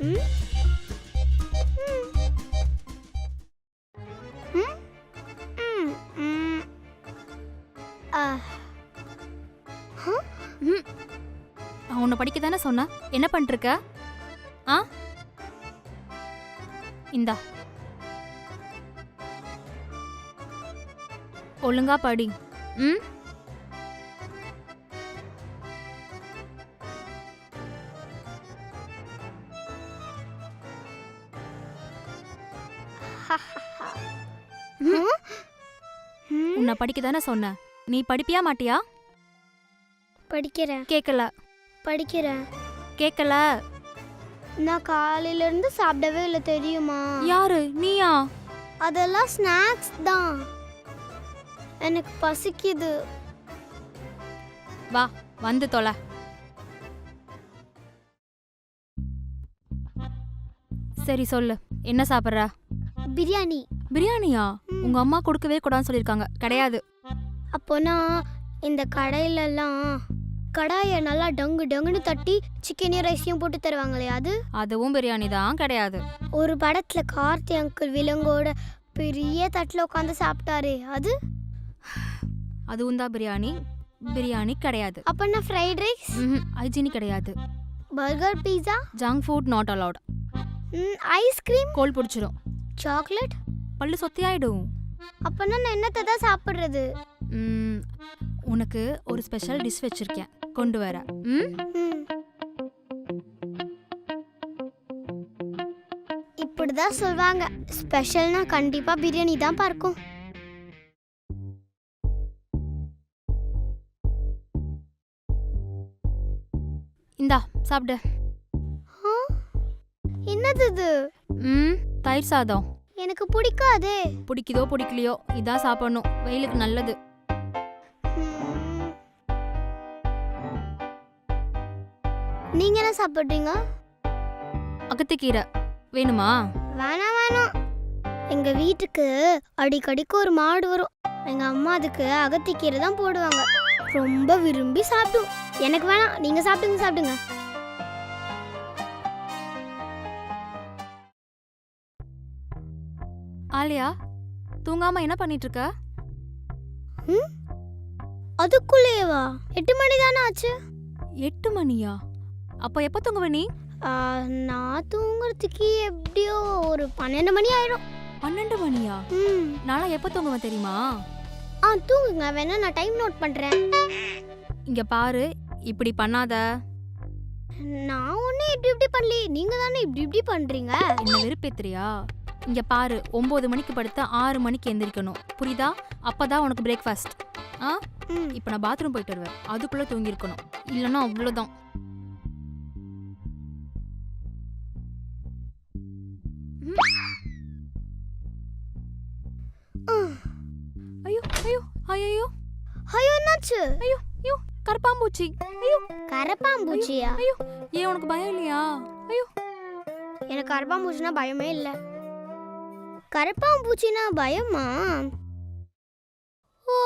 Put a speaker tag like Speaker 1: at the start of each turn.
Speaker 1: ம் ம் ம் ம் ஆ
Speaker 2: ம். நான் உன்னை படிக்க தானே சொன்ன, என்ன பண்ணிருக்க? ஆ இந்தா ஒழுங்கா படி. ம்
Speaker 1: ம்
Speaker 2: உன்னை படிக்க தானே சொன்ன, நீ படிப்பியா மாட்டியா?
Speaker 1: படிக்கிறேன்
Speaker 2: கேட்கல
Speaker 1: படிக்கிறேன்.
Speaker 2: கேட்கல.
Speaker 1: நான் காலையில இருந்து சாப்பிடவே இல்லை தெரியுமா?
Speaker 2: யாரு, நீயா?
Speaker 1: அதெல்லாம் ஸ்நாக்ஸ் தான். எனக்கு பசிக்குது.
Speaker 2: வா வந்து தொலை. சரி சொல்லு, என்ன சாப்பிட்ற?
Speaker 1: பிரியாணி.
Speaker 2: பிரியாணியா? உங்க அம்மா கொடுக்கவே கூடாதுன்னு சொல்லியிருக்காங்க. கிடையாது.
Speaker 1: அப்போனா இந்த கடையிலலாம் கடாயை நல்லா டங்கு டங்குன்னு தட்டி சிக்கனையும் ரைஸையும் போட்டு தருவாங்களே அது?
Speaker 2: அதுவும் பிரியாணி தான். கிடையாது.
Speaker 1: ஒரு படத்துல கார்த்தி அங்கிள் விலங்கோட பெரிய தட்டில் உட்காந்து சாப்பிட்டாரே அது?
Speaker 2: அதுவும் தான் பிரியாணி. பிரியாணி கிடையாது.
Speaker 1: அப்போனா ஃப்ரைட் ரைஸ்?
Speaker 2: ஹைஜீனி கிடையாது.
Speaker 1: Burger, pizza?
Speaker 2: Junk food not allowed.
Speaker 1: Ice cream?
Speaker 2: Cold பிடிச்சிரும்.
Speaker 1: சாக்லேட்?
Speaker 2: பல்லு சொத்தியாயிடும்.
Speaker 1: அப்போனா நான் என்னத்தை தான் சாப்பிட்றது?
Speaker 2: உனக்கு ஒரு ஸ்பெஷல் டிஷ் வச்சிருக்கேன், கொண்டு வர.
Speaker 1: இப்படிதான் சொல்வாங்க, ஸ்பெஷல்னா கண்டிப்பா பிரியாணி தான் பார்க்கும்.
Speaker 2: இந்தா சாப்பிடு.
Speaker 1: என்னது இது?
Speaker 2: தயிர் சாதம்.
Speaker 1: எனக்கு பிடிக்காதே.
Speaker 2: பிடிக்குதோ பிடிக்கலையோ இதான் சாப்பிடணும், வெயிலுக்கு நல்லது.
Speaker 1: நீங்க என்ன சாப்பிடுறீங்க?
Speaker 2: அகத்திக்கீரை வேணுமா?
Speaker 1: வேணாம் வேணாம். எங்க வீட்டுக்கு அடிக்கடிக்கு ஒரு மாடு வரும். எங்க அம்மா அதுக்கு அகத்திக்கீரை தான் போடுவாங்க. ரொம்ப விரும்பி சாப்பிடும். எனக்கு வேணாம், நீங்க சாப்பிடுங்க சாப்பிடுங்க.
Speaker 2: ஆலியா, தூங்காம என்ன பண்ணிட்டு இருக்க?
Speaker 1: அதுக்குள்ளேவா? 8 மணி தானே ஆச்சு.
Speaker 2: 8 மணியா? அப்போ எப்போ தூங்குவ நீ?
Speaker 1: நான் தூங்குறதுக்கு எப்படியோ ஒரு 12 மணி ஆயிடும்.
Speaker 2: 12 மணியா? நானும் எப்போ தூங்குவேன் தெரியுமா?
Speaker 1: தூங்குங்க, வேணா நான் டைம் நோட் பண்றேன்.
Speaker 2: இங்க பாரு, இப்படி பண்ணாத.
Speaker 1: நான் ஒண்ணு இப்படி பண்ணல, நீங்க தானே இப்படி பண்றீங்க.
Speaker 2: என்ன வெறுப்பேத்துறியா? இங்க பாரு, 9 மணிக்கு படுத்தா 6 மணிக்கு எந்திரிக்கணும், புரியுதா? அப்பதான் உனக்கு பிரேக்ஃபாஸ்ட். இப்போ நான் பாத்ரூம் போயிட்டு வருவேன், அதுக்குள்ள தூங்கி இருக்கணும், இல்லைன்னா அவ்வளோதான். ஐயோ ஐயோ ஐயோ
Speaker 1: ஐயோ என்னாச்சு?
Speaker 2: ஐயோ ஐயோ கரப்பாம்பூச்சி. ஐயோ
Speaker 1: கரப்பாம்பூச்சியா?
Speaker 2: ஐயோ ஏன் உனக்கு பயம் இல்லையா? ஐயோ
Speaker 1: எனக்கு கரப்பாம்பூச்சினா பயமே இல்லை. கரப்பாம்பூச்சினா பயமா? ஓ